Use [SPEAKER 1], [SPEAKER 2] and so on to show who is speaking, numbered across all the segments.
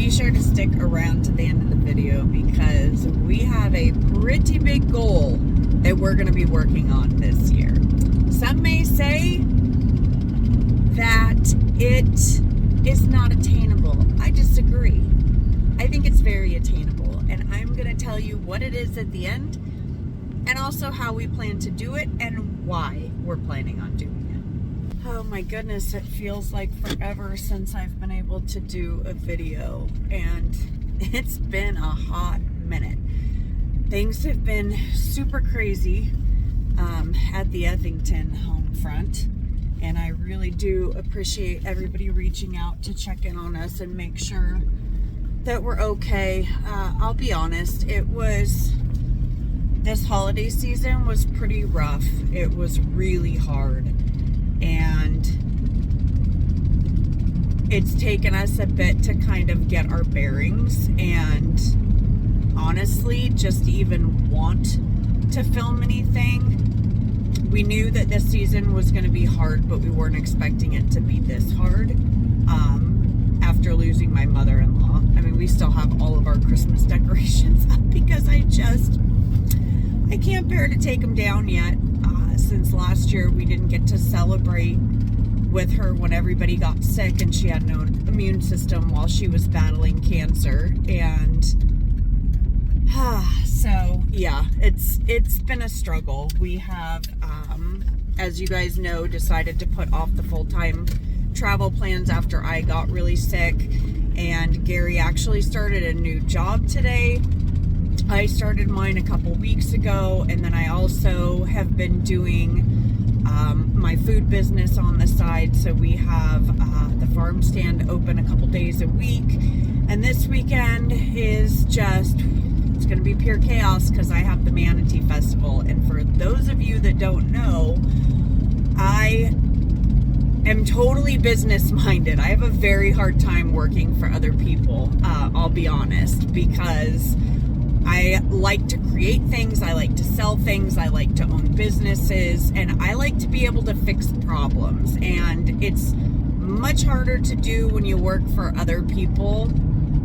[SPEAKER 1] be sure to stick around to the end of the video because we have a pretty big goal that we're going to be working on this year. Some may say that it is not attainable. I disagree. I think it's very attainable, and I'm going to tell you what it is at the end and also how we plan to do it and why we're planning on doing it. Oh my goodness, it feels like forever since I've been able to do a video, and it's been a hot minute. Things have been super crazy at the Ethington home front, and I really do appreciate everybody reaching out to check in on us and make sure that we're okay. I'll be honest, this holiday season was pretty rough. It was really hard, and it's taken us a bit to kind of get our bearings, and honestly, just even want to film anything. We knew that this season was going to be hard, but we weren't expecting it to be this hard. After losing my mother-in-law, I mean, we still have all of our Christmas decorations up because I can't bear to take them down yet. Since last year, we didn't get to celebrate with her when everybody got sick and she had no immune system while she was battling cancer. And so yeah, it's been a struggle. We have, as you guys know, decided to put off the full-time travel plans after I got really sick, and Gary actually started a new job today. I started mine a couple weeks ago, and then I also have been doing my food business on the side. So we have the farm stand open a couple days a week, and this weekend is it's going to be pure chaos because I have the Manatee Festival. And for those of you that don't know, I am totally business minded. I have a very hard time working for other people, I'll be honest, because I like to create things, I like to sell things, I like to own businesses, and I like to be able to fix problems. And it's much harder to do when you work for other people,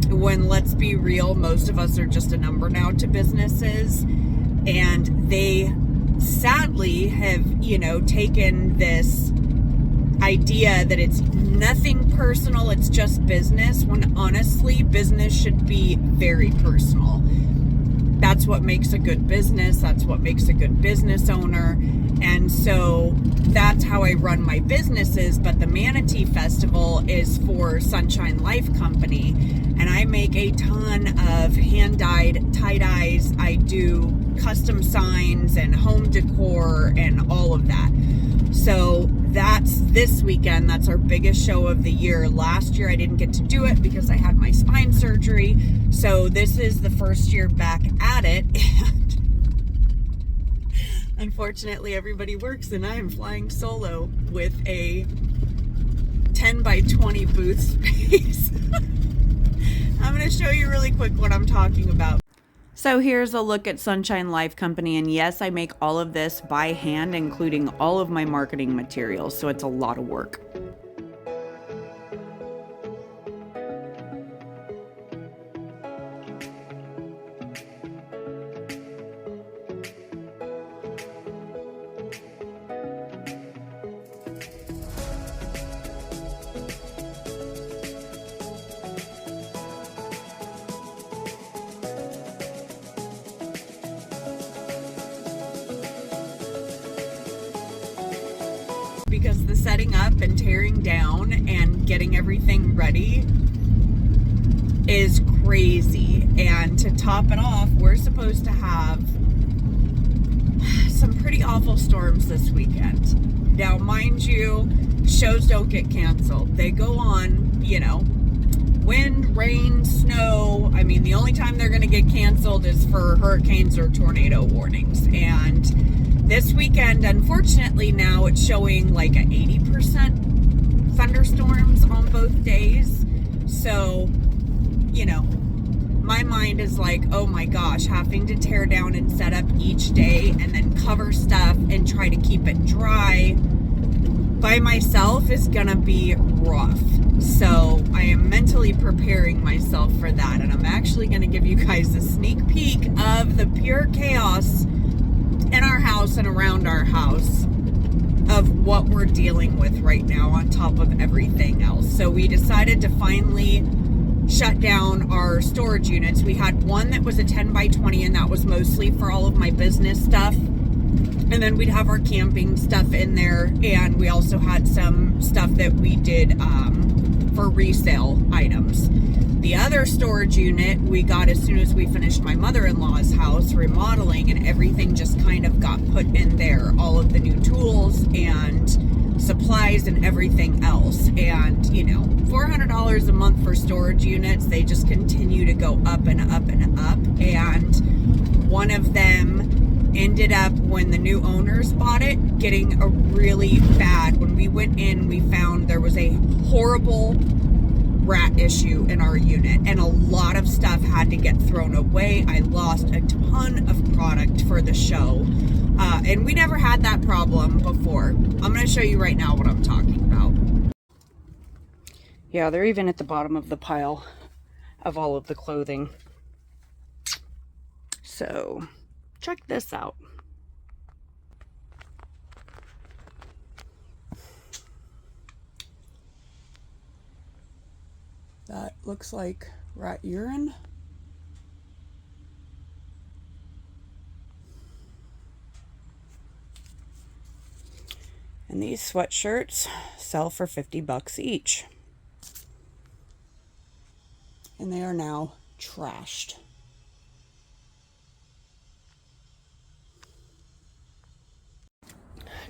[SPEAKER 1] when, let's be real, most of us are just a number now to businesses, and they sadly have, taken this idea that it's nothing personal, it's just business, when honestly, business should be very personal. That's what makes a good business. That's what makes a good business owner. And so that's how I run my businesses. But the Manatee Festival is for Sunshine Life Company, and I make a ton of hand-dyed tie-dyes. I do custom signs and home decor and all of that. So that's this weekend. That's our biggest show of the year. Last year I didn't get to do it because I had my spine surgery. So this is the first year back at it. And unfortunately everybody works and I am flying solo with a 10 by 20 booth space. I'm going to show you really quick what I'm talking about. So here's a look at Sunshine Life Company, and yes, I make all of this by hand, including all of my marketing materials, so it's a lot of work. Because the setting up and tearing down and getting everything ready is crazy. And to top it off, we're supposed to have some pretty awful storms this weekend. Now, mind you, shows don't get canceled. They go on, wind, rain, snow. I mean, the only time they're going to get canceled is for hurricanes or tornado warnings. And this weekend, unfortunately, now it's showing like an 80% thunderstorms on both days. So, my mind is like, oh my gosh, having to tear down and set up each day and then cover stuff and try to keep it dry. by myself is gonna be rough. So I am mentally preparing myself for that, and I'm actually gonna give you guys a sneak peek of the pure chaos in our house and around our house of what we're dealing with right now on top of everything else. So we decided to finally shut down our storage units. We had one that was a 10 by 20, and that was mostly for all of my business stuff. And then we'd have our camping stuff in there, and we also had some stuff that we did for resale items. The other storage unit we got as soon as we finished my mother-in-law's house remodeling, and everything just kind of got put in there. All of the new tools and supplies and everything else. And, you know, $400 a month for storage units, they just continue to go up and up and up. And one of them ended up, when the new owners bought it, getting a really bad, when we went in, we found there was a horrible rat issue in our unit, and a lot of stuff had to get thrown away. I lost a ton of product for the show, and we never had that problem before. I'm going to show you right now what I'm talking about. Yeah, they're even at the bottom of the pile of all of the clothing. So check this out. That looks like rat urine. And these sweatshirts sell for $50 each. And they are now trashed.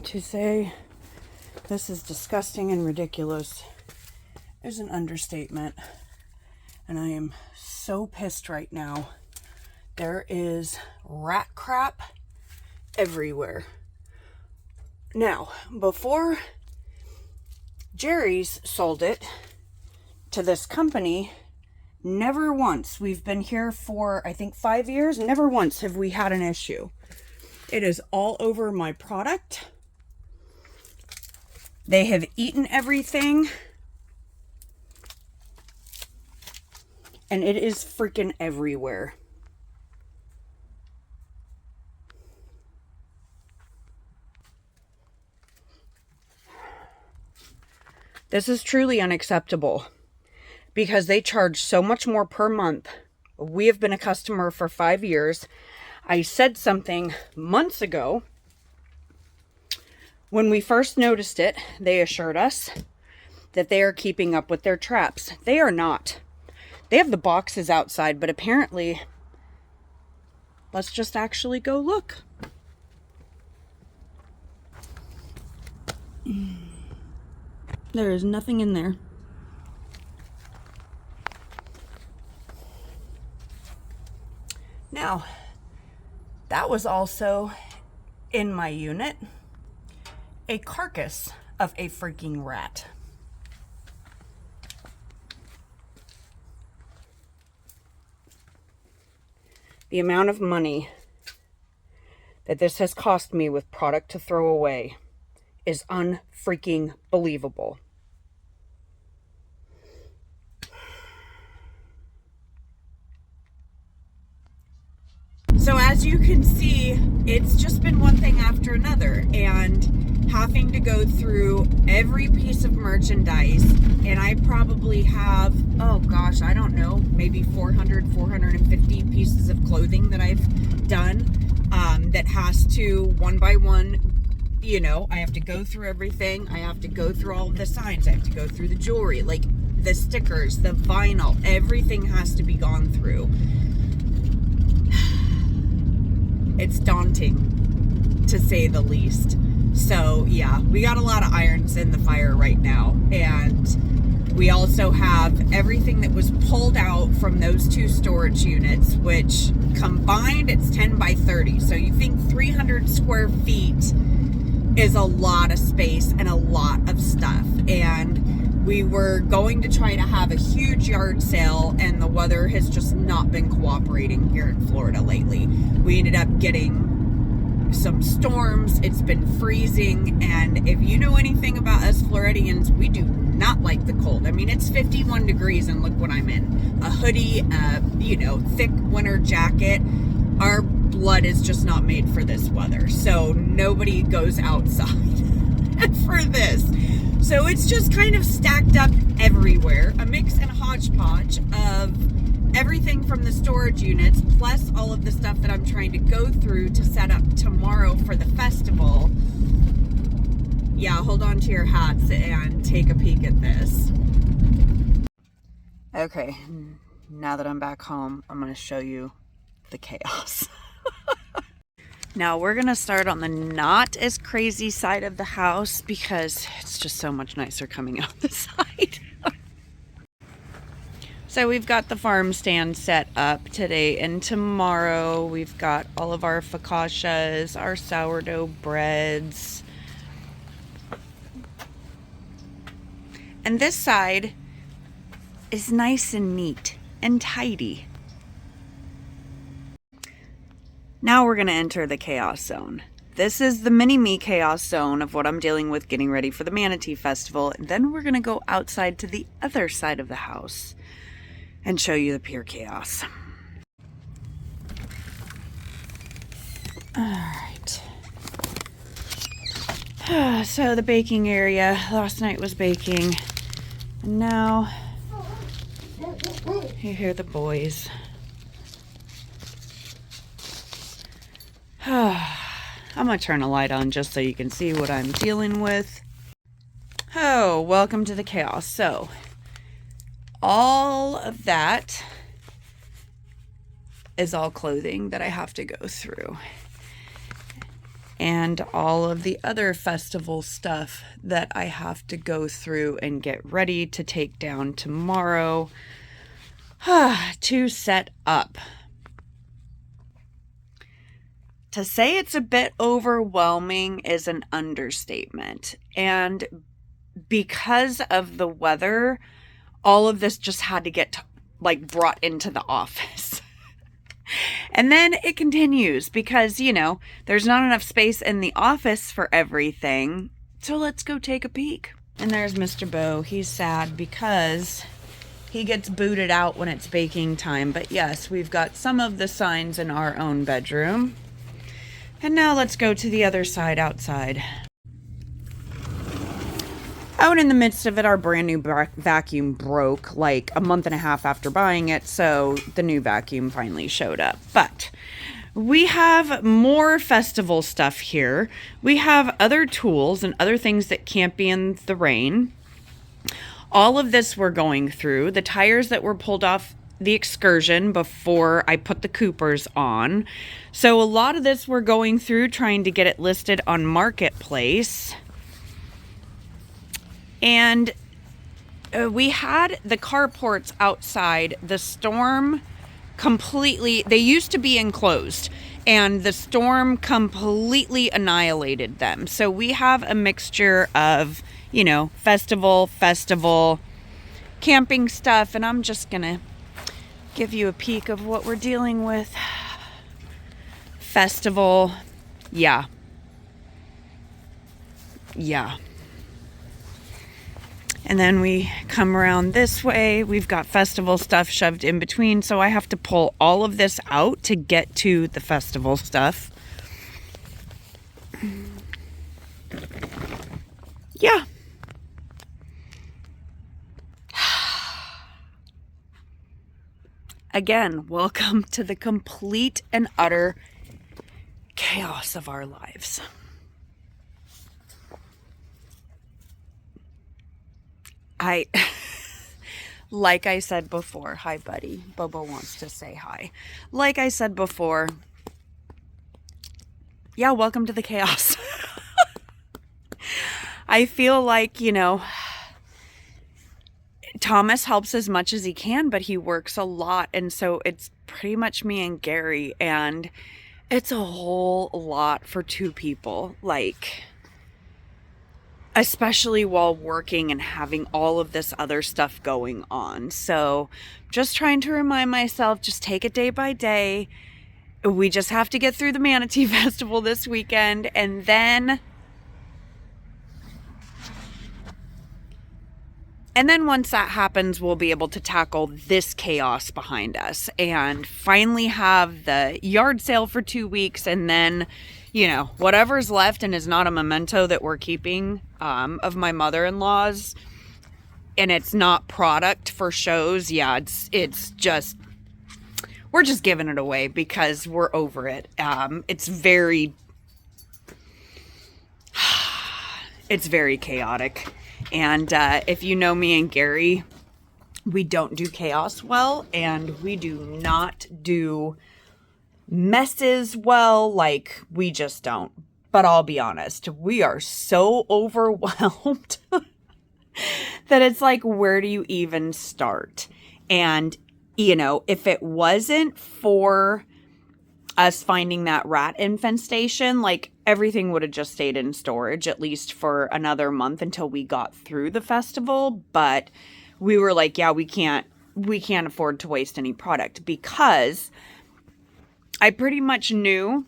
[SPEAKER 1] To say this is disgusting and ridiculous is an understatement, and I am so pissed right now. There is rat crap everywhere. Now, before Jerry's sold it to this company, never once, we've been here for I think 5 years, never once have we had an issue. It is all over my product. They have eaten everything. And it is freaking everywhere. This is truly unacceptable because they charge so much more per month. We have been a customer for 5 years. I said something months ago. When we first noticed it, they assured us that they are keeping up with their traps. They are not. They have the boxes outside, but apparently, let's just actually go look. There is nothing in there. Now, that was also in my unit, a carcass of a freaking rat. The amount of money that this has cost me with product to throw away is unfreaking believable. So as you can see, it's just been one thing after another, and having to go through every piece of merchandise, and I probably have, oh gosh, I don't know, maybe 450 pieces of clothing that I've done, that has to, one by one, you know, I have to go through everything. I have to go through all of the signs. I have to go through the jewelry, like the stickers, the vinyl, everything has to be gone through. It's daunting, to say the least. So yeah, we got a lot of irons in the fire right now, and we also have everything that was pulled out from those 2 storage units, which combined it's 10 by 30. So you think 300 square feet is a lot of space and a lot of stuff. And we were going to try to have a huge yard sale, and the weather has just not been cooperating here in Florida lately. We ended up getting some storms. It's been freezing, and if you know anything about us Floridians, we do not like the cold. I mean, it's 51 degrees and look what I'm in. A hoodie, you know, thick winter jacket. Our blood is just not made for this weather, so nobody goes outside for this. So it's just kind of stacked up everywhere, a mix and hodgepodge of everything from the storage units, plus all of the stuff that I'm trying to go through to set up tomorrow for the festival. Yeah, hold on to your hats and take a peek at this. Okay, now that I'm back home, I'm going to show you the chaos. Now we're going to start on the not as crazy side of the house because it's just so much nicer coming out the side. So we've got the farm stand set up today and tomorrow. We've got all of our focaccias, our sourdough breads. And this side is nice and neat and tidy. Now we're going to enter the chaos zone. This is the mini-me chaos zone of what I'm dealing with getting ready for the Manatee Festival. And then we're going to go outside to the other side of the house and show you the pure chaos. All right. So the baking area, last night was baking. And now you hear the boys. I'm gonna turn a light on just so you can see what I'm dealing with. Oh, welcome to the chaos. So, all of that is all clothing that I have to go through. And all of the other festival stuff that I have to go through and get ready to take down tomorrow to set up. To say it's a bit overwhelming is an understatement. And because of the weather, all of this just had to get brought into the office. And then it continues because, you know, there's not enough space in the office for everything. So let's go take a peek. And there's Mr. Bo. He's sad because he gets booted out when it's baking time. But yes, we've got some of the signs in our own bedroom. And now let's go to the other side outside. Out in the midst of it, our brand new vacuum broke like a month and a half after buying it, so the new vacuum finally showed up. But we have more festival stuff here. We have other tools and other things that can't be in the rain. All of this we're going through. The tires that were pulled off the excursion before I put the Coopers on. So a lot of this we're going through trying to get it listed on Marketplace. And we had the carports outside. The storm completely, they used to be enclosed and the storm completely annihilated them. So we have a mixture of, you know, festival, camping stuff, and I'm just gonna give you a peek of what we're dealing with. Festival, yeah. And then we come around this way. We've got festival stuff shoved in between, so I have to pull all of this out to get to the festival stuff. Yeah. Again, welcome to the complete and utter chaos of our lives. Like I said before, hi buddy, Bobo wants to say hi. Like I said before, yeah, welcome to the chaos. I feel like, you know, Thomas helps as much as he can, but he works a lot. And so it's pretty much me and Gary, and it's a whole lot for two people. Like, especially while working and having all of this other stuff going on. So just trying to remind myself, just take it day by day. we just have to get through the Manatee Festival this weekend, and then once that happens, we'll be able to tackle this chaos behind us and finally have the yard sale for 2 weeks. And then, you know, whatever's left and is not a memento that we're keeping of my mother-in-law's, and it's not product for shows. Yeah, it's just, we're just giving it away because we're over it. It's very chaotic. And if you know me and Gary, we don't do chaos well, and we do not do messes well. Like, we just don't. But I'll be honest, we are so overwhelmed that it's like, where do you even start? And, you know, if it wasn't for us finding that rat infestation, like, everything would have just stayed in storage at least for another month until we got through the festival. But we were like, yeah, we can't afford to waste any product, because I pretty much knew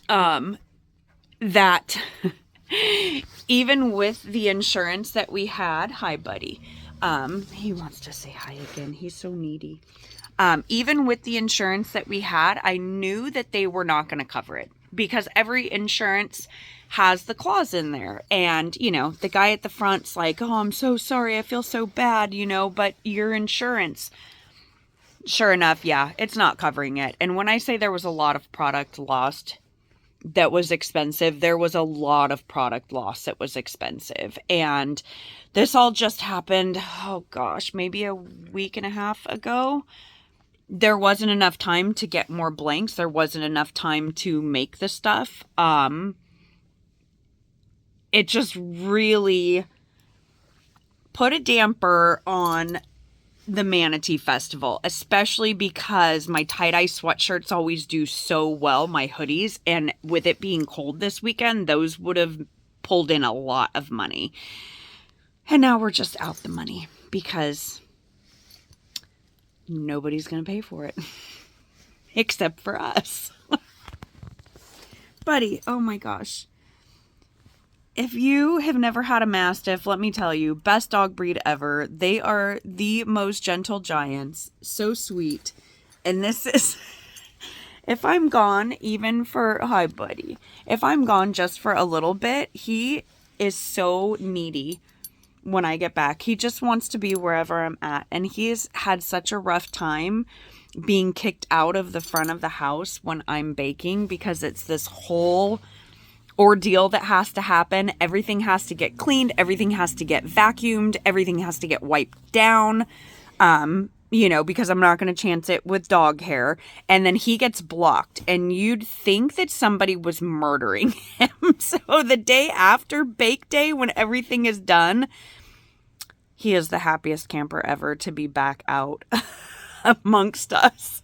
[SPEAKER 1] that even with the insurance that we had, hi buddy, he wants to say hi again, he's so needy. Even with the insurance that we had, I knew that they were not going to cover it, because every insurance has the clause in there. And, you know, the guy at the front's like, oh, I'm so sorry, I feel so bad, you know, but your insurance, sure enough, yeah, it's not covering it. And when I say there was a lot of product lost that was expensive, there was a lot of product loss that was expensive. And this all just happened, oh gosh, maybe a week and a half ago. There wasn't enough time to get more blanks. There wasn't enough time to make the stuff. It just really put a damper on the Manatee Festival, especially because my tie-dye sweatshirts always do so well, my hoodies, and with it being cold this weekend, those would have pulled in a lot of money. And now we're just out the money because nobody's going to pay for it except for us. Buddy, oh my gosh. If you have never had a Mastiff, let me tell you, best dog breed ever. They are the most gentle giants. So sweet. And this is, if I'm gone even for, hi buddy, if I'm gone just for a little bit, he is so needy when I get back. He just wants to be wherever I'm at. And he has had such a rough time being kicked out of the front of the house when I'm baking, because it's this whole ordeal that has to happen. Everything has to get cleaned. Everything has to get vacuumed. Everything has to get wiped down. You know, because I'm not going to chance it with dog hair. And then he gets blocked. And you'd think that somebody was murdering him. So the day after bake day, when everything is done, he is the happiest camper ever to be back out amongst us.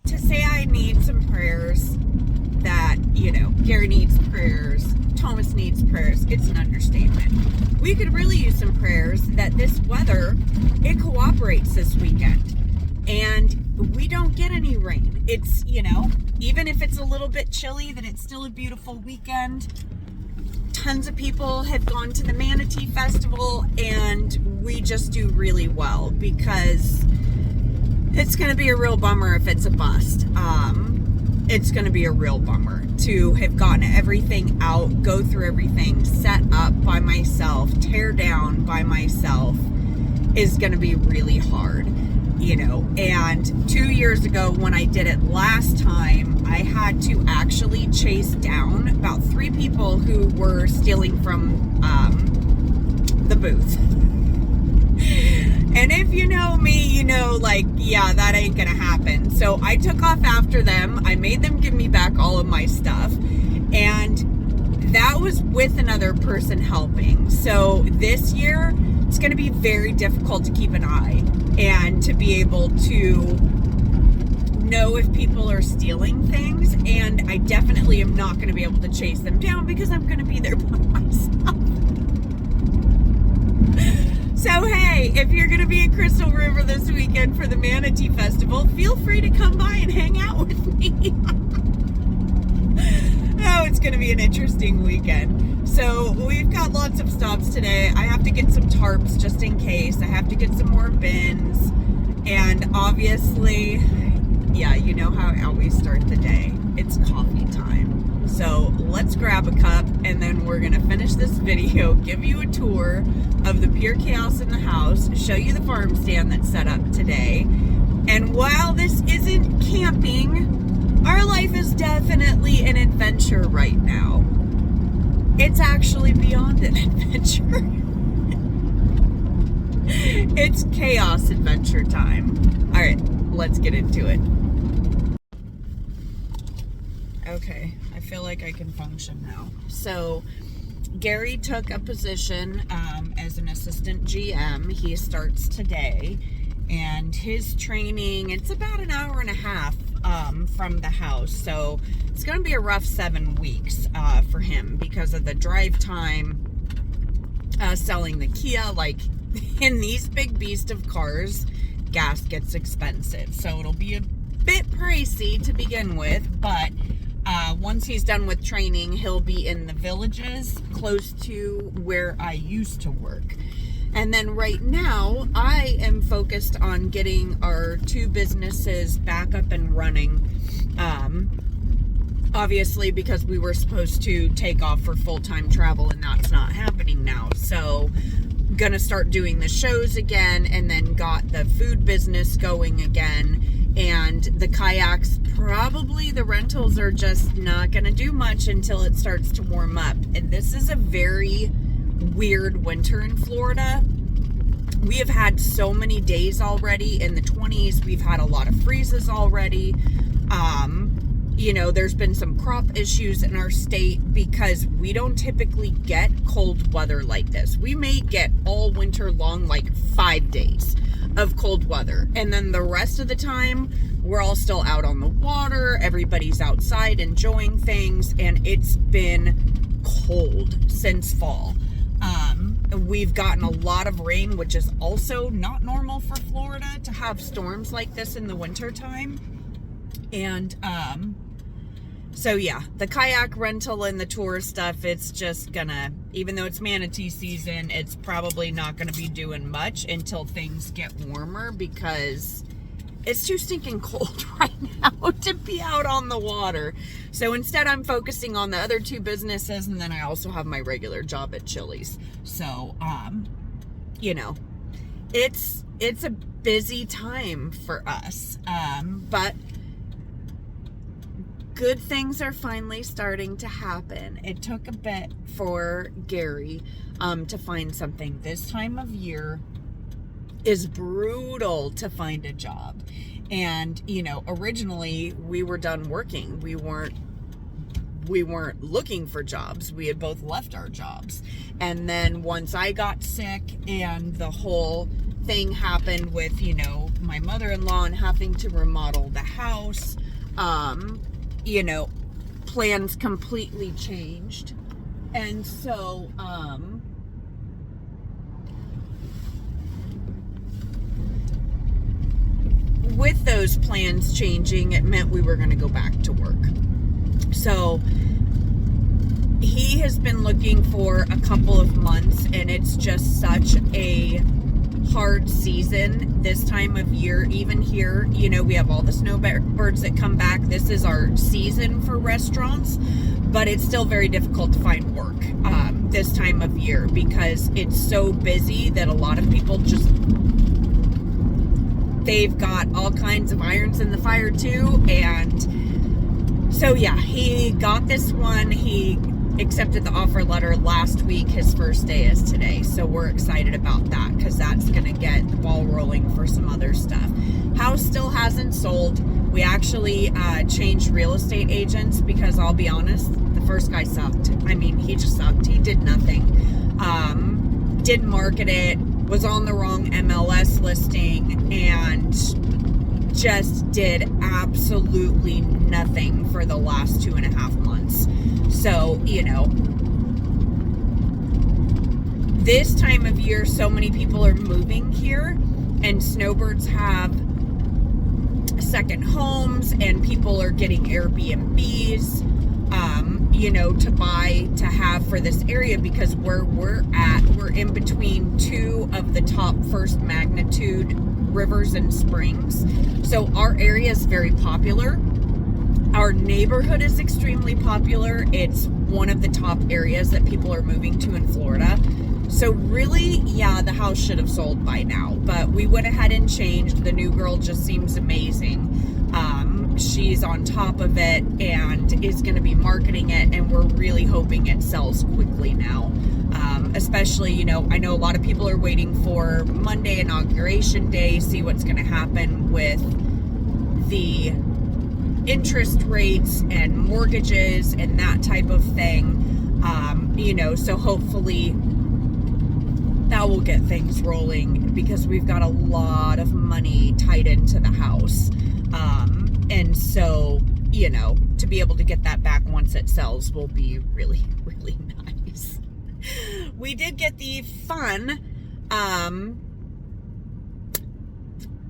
[SPEAKER 1] To say I need some prayers, that, you know, Gary needs prayers, Thomas needs prayers, it's an understatement. We could really use some prayers that this weather, it cooperates this weekend and we don't get any rain. It's, you know, even if it's a little bit chilly, that it's still a beautiful weekend. Tons of people have gone to the Manatee Festival, and we just do really well, because it's going to be a real bummer if it's a bust. It's going to be a real bummer to have gotten everything out, go through everything, set up by myself, tear down by myself, is going to be really hard, you know. And 2 years ago when I did it last time, I had to actually chase down about 3 people who were stealing from the booth. And if you know me, you know, like, yeah, that ain't gonna happen. So I took off after them. I made them give me back all of my stuff. And that was with another person helping. So this year, it's gonna be very difficult to keep an eye and to be able to know if people are stealing things. And I definitely am not gonna be able to chase them down because I'm gonna be there by myself. So hey, if you're gonna be in Crystal River this weekend for the Manatee Festival, feel free to come by and hang out with me. Oh, it's gonna be an interesting weekend. So we've got lots of stops today. I have to get some tarps just in case. I have to get some more bins. And obviously, yeah, you know how I always start the day. It's coffee time. So let's grab a cup and then we're gonna finish this video, give you a tour of the pure chaos in the house, show you the farm stand that's set up today. And while this isn't camping, our life is definitely an adventure right now. It's actually beyond an adventure. It's chaos adventure time. All right, let's get into it. Okay, I feel like I can function now. So Gary took a position as an assistant GM. He starts today, and his training, it's about an hour and a half from the house. So it's going to be a rough 7 weeks for him because of the drive time, selling the Kia. Like, in these big beast of cars, gas gets expensive. So it'll be a bit pricey to begin with, but once he's done with training, he'll be in the villages close to where I used to work. And then right now, I am focused on getting our 2 businesses back up and running. Obviously, because we were supposed to take off for full-time travel, and that's not happening now. So gonna start doing the shows again, and then got the food business going again. And the kayaks, probably the rentals are just not going to do much until it starts to warm up. And this is a very weird winter in Florida. We have had so many days already in the 20s. We've had a lot of freezes already. You know, there's been some crop issues in our state because we don't typically get cold weather like this. We may get all winter long, like 5 days of cold weather, and then the rest of the time we're all still out on the water, everybody's outside enjoying things, and it's been cold since fall. We've gotten a lot of rain, which is also not normal for Florida to have storms like this in the winter time. And so yeah, the kayak rental and the tour stuff, it's just gonna, even though it's manatee season, it's probably not gonna be doing much until things get warmer because it's too stinking cold right now to be out on the water. So instead I'm focusing on the other 2 businesses, and then I also have my regular job at Chili's. So, you know, it's a busy time for us, but good things are finally starting to happen. It took a bit for Gary to find something. This time of year is brutal to find a job. And, you know, originally we were done working. We weren't looking for jobs. We had both left our jobs. And then once I got sick and the whole thing happened with, you know, my mother-in-law and having to remodel the house, you know, plans completely changed. And so, with those plans changing, it meant we were going to go back to work. So he has been looking for a couple of months, and it's just such a hard season this time of year. Even here, you know, we have all the snowbirds that come back. This is our season for restaurants, but it's still very difficult to find work this time of year because it's so busy that a lot of people just, they've got all kinds of irons in the fire too. And so yeah, he got this one. He accepted the offer letter last week. His first day is today, so we're excited about that because that's gonna get the ball rolling for some other stuff. House still hasn't sold. We actually changed real estate agents because I'll be honest, the first guy sucked. I mean, he just sucked. He did nothing. Didn't market it, was on the wrong MLS listing, and just did absolutely nothing for the last 2.5 months. So, you know, this time of year, so many people are moving here, and snowbirds have second homes, and people are getting Airbnbs, you know, to buy, to have for this area, because where we're at, we're in between two of the top first magnitude rivers and springs. So our area is very popular. Our neighborhood is extremely popular. It's one of the top areas that people are moving to in Florida. So really, yeah, the house should have sold by now, but we went ahead and changed. The new girl just seems amazing. She's on top of it and is going to be marketing it, and we're really hoping it sells quickly now. Especially, you know, I know a lot of people are waiting for Monday, inauguration day, see what's going to happen with the interest rates and mortgages and that type of thing. You know, so hopefully that will get things rolling, because we've got a lot of money tied into the house. And so, you know, to be able to get that back once it sells will be really, really nice. We did get the fun,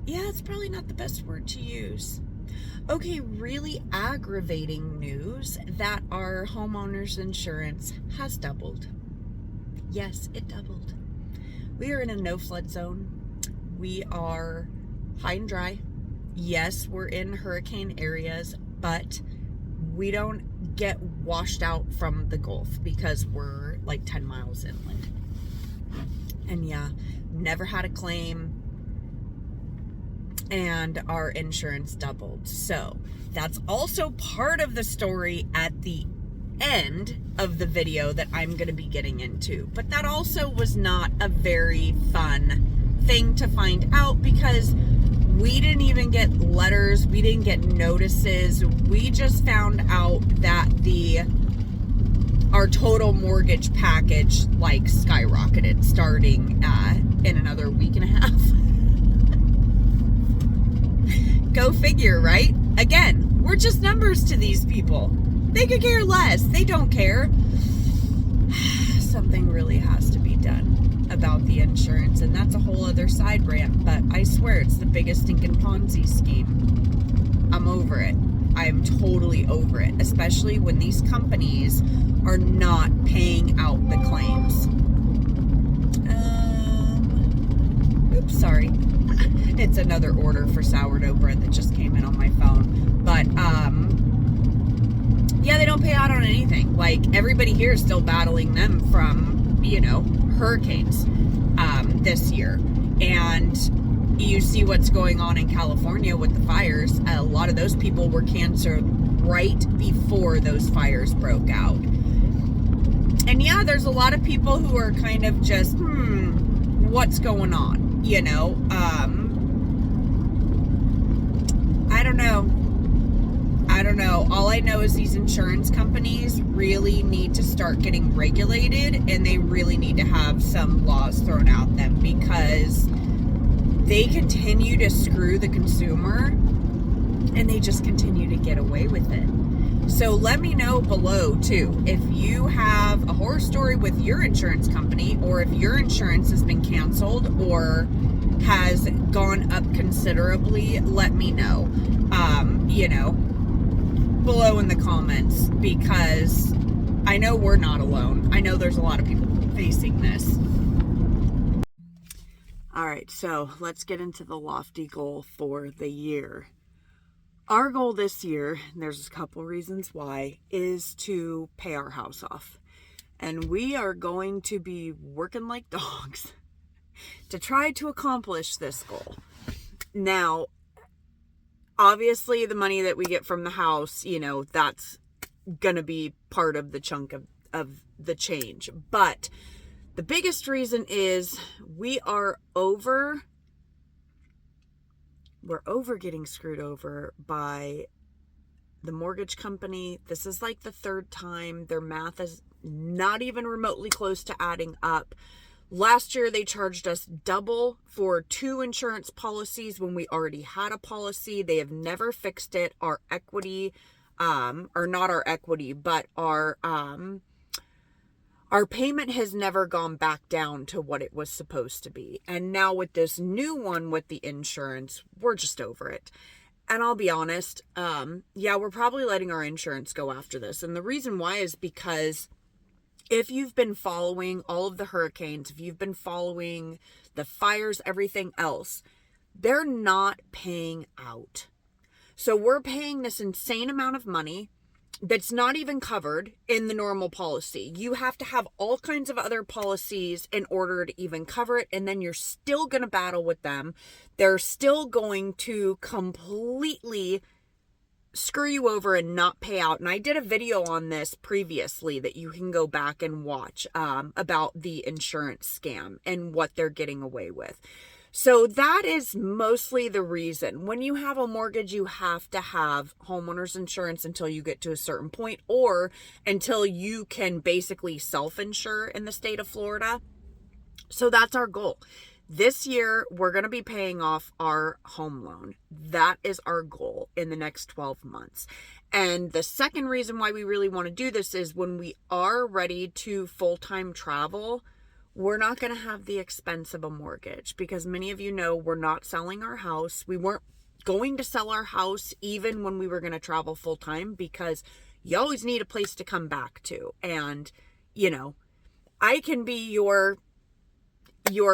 [SPEAKER 1] yeah, it's probably not the best word to use. Okay, really aggravating news that our homeowner's insurance has doubled. Yes, it doubled. We are in a no flood zone. We are high and dry. Yes, we're in hurricane areas, but we don't get washed out from the Gulf because we're like 10 miles inland. And yeah, never had a claim, and our insurance doubled. So that's also part of the story at the end of the video that I'm going to be getting into. But that also was not a very fun thing to find out, because we didn't even get letters, we didn't get notices. We just found out that our total mortgage package like skyrocketed starting in another week and a half. Go figure, right? Again, we're just numbers to these people. They could care less. They don't care. Something really has to be done about the insurance, and that's a whole other side rant, but I swear it's the biggest stinking Ponzi scheme. I'm over it. I am totally over it, especially when these companies are not paying out the claims. Oops, sorry. It's another order for sourdough bread that just came in on my phone. But, yeah, they don't pay out on anything. Like, everybody here is still battling them from, you know, hurricanes this year. And you see what's going on in California with the fires. A lot of those people were canceled right before those fires broke out. And yeah, there's a lot of people who are kind of just, what's going on? You know, I don't know. All I know is these insurance companies really need to start getting regulated, and they really need to have some laws thrown at them, because they continue to screw the consumer and they just continue to get away with it. So let me know below too, if you have a horror story with your insurance company, or if your insurance has been canceled or has gone up considerably. Let me know, you know, below in the comments, because I know we're not alone. I know there's a lot of people facing this. All right, so let's get into the lofty goal for the year. Our goal this year, there's a couple reasons why, is to pay our house off. And we are going to be working like dogs to try to accomplish this goal. Now, obviously, the money that we get from the house, you know, that's going to be part of the chunk of the change. But the biggest reason is we're over getting screwed over by the mortgage company. This is like the third time. Their math is not even remotely close to adding up. Last year, they charged us double for 2 insurance policies when we already had a policy. They have never fixed it. Our equity, or not our equity, but our our payment has never gone back down to what it was supposed to be. And now with this new one with the insurance, we're just over it. And I'll be honest, yeah, we're probably letting our insurance go after this. And the reason why is because if you've been following all of the hurricanes, if you've been following the fires, everything else, they're not paying out. So we're paying this insane amount of money that's not even covered in the normal policy. You have to have all kinds of other policies in order to even cover it. And then you're still going to battle with them. They're still going to completely screw you over and not pay out. And I did a video on this previously that you can go back and watch about the insurance scam and what they're getting away with. So that is mostly the reason. When you have a mortgage, you have to have homeowners insurance until you get to a certain point, or until you can basically self-insure in the state of Florida. So that's our goal. This year, we're going to be paying off our home loan. That is our goal in the next 12 months. And the second reason why we really want to do this is when we are ready to full-time travel, we're not going to have the expense of a mortgage, because many of you know we're not selling our house. We weren't going to sell our house even when we were going to travel full time, because you always need a place to come back to. And, you know, I can be your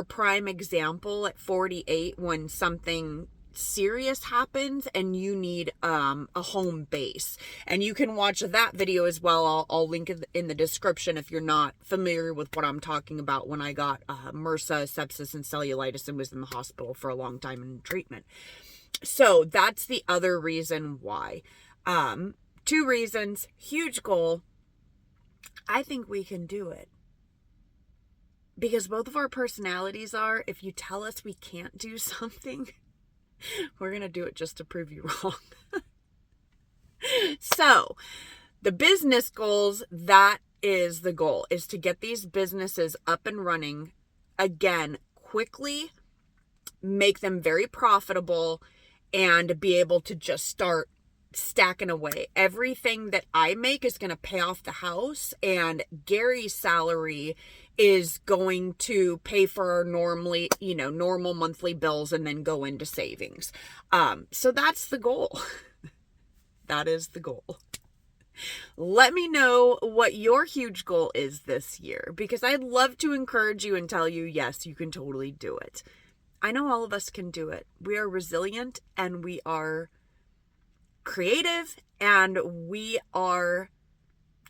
[SPEAKER 1] prime example at 48 when something serious happens and you need a home base, and you can watch that video as well. I'll link it in the description if you're not familiar with what I'm talking about, when I got MRSA, sepsis, and cellulitis and was in the hospital for a long time in treatment. So that's the other reason why. 2 reasons, huge goal. I think we can do it, because both of our personalities are, if you tell us we can't do something, we're going to do it just to prove you wrong. So the business goals, that is the goal, is to get these businesses up and running again quickly, make them very profitable, and be able to just start stacking away. Everything that I make is going to pay off the house, and Gary's salary is going to pay for our normal monthly bills and then go into savings. So that's the goal. That is the goal. Let me know what your huge goal is this year, because I'd love to encourage you and tell you, yes, you can totally do it. I know all of us can do it. We are resilient, and we are creative, and we are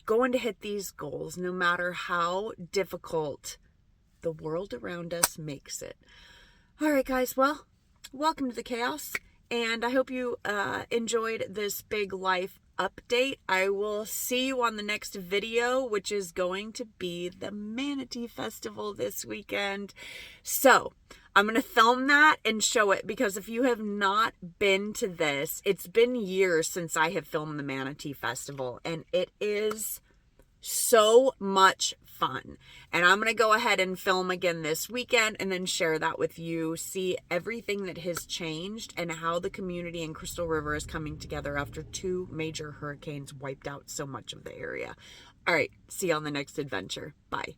[SPEAKER 1] going to hit these goals no matter how difficult the world around us makes it. All right, guys. Well, welcome to the chaos, and I hope you enjoyed this big life update. I will see you on the next video, which is going to be the Manatee Festival this weekend. So I'm going to film that and show it, because if you have not been to this, it's been years since I have filmed the Manatee Festival, and it is so much fun. And I'm going to go ahead and film again this weekend and then share that with you, see everything that has changed and how the community in Crystal River is coming together after 2 major hurricanes wiped out so much of the area. All right, see you on the next adventure. Bye.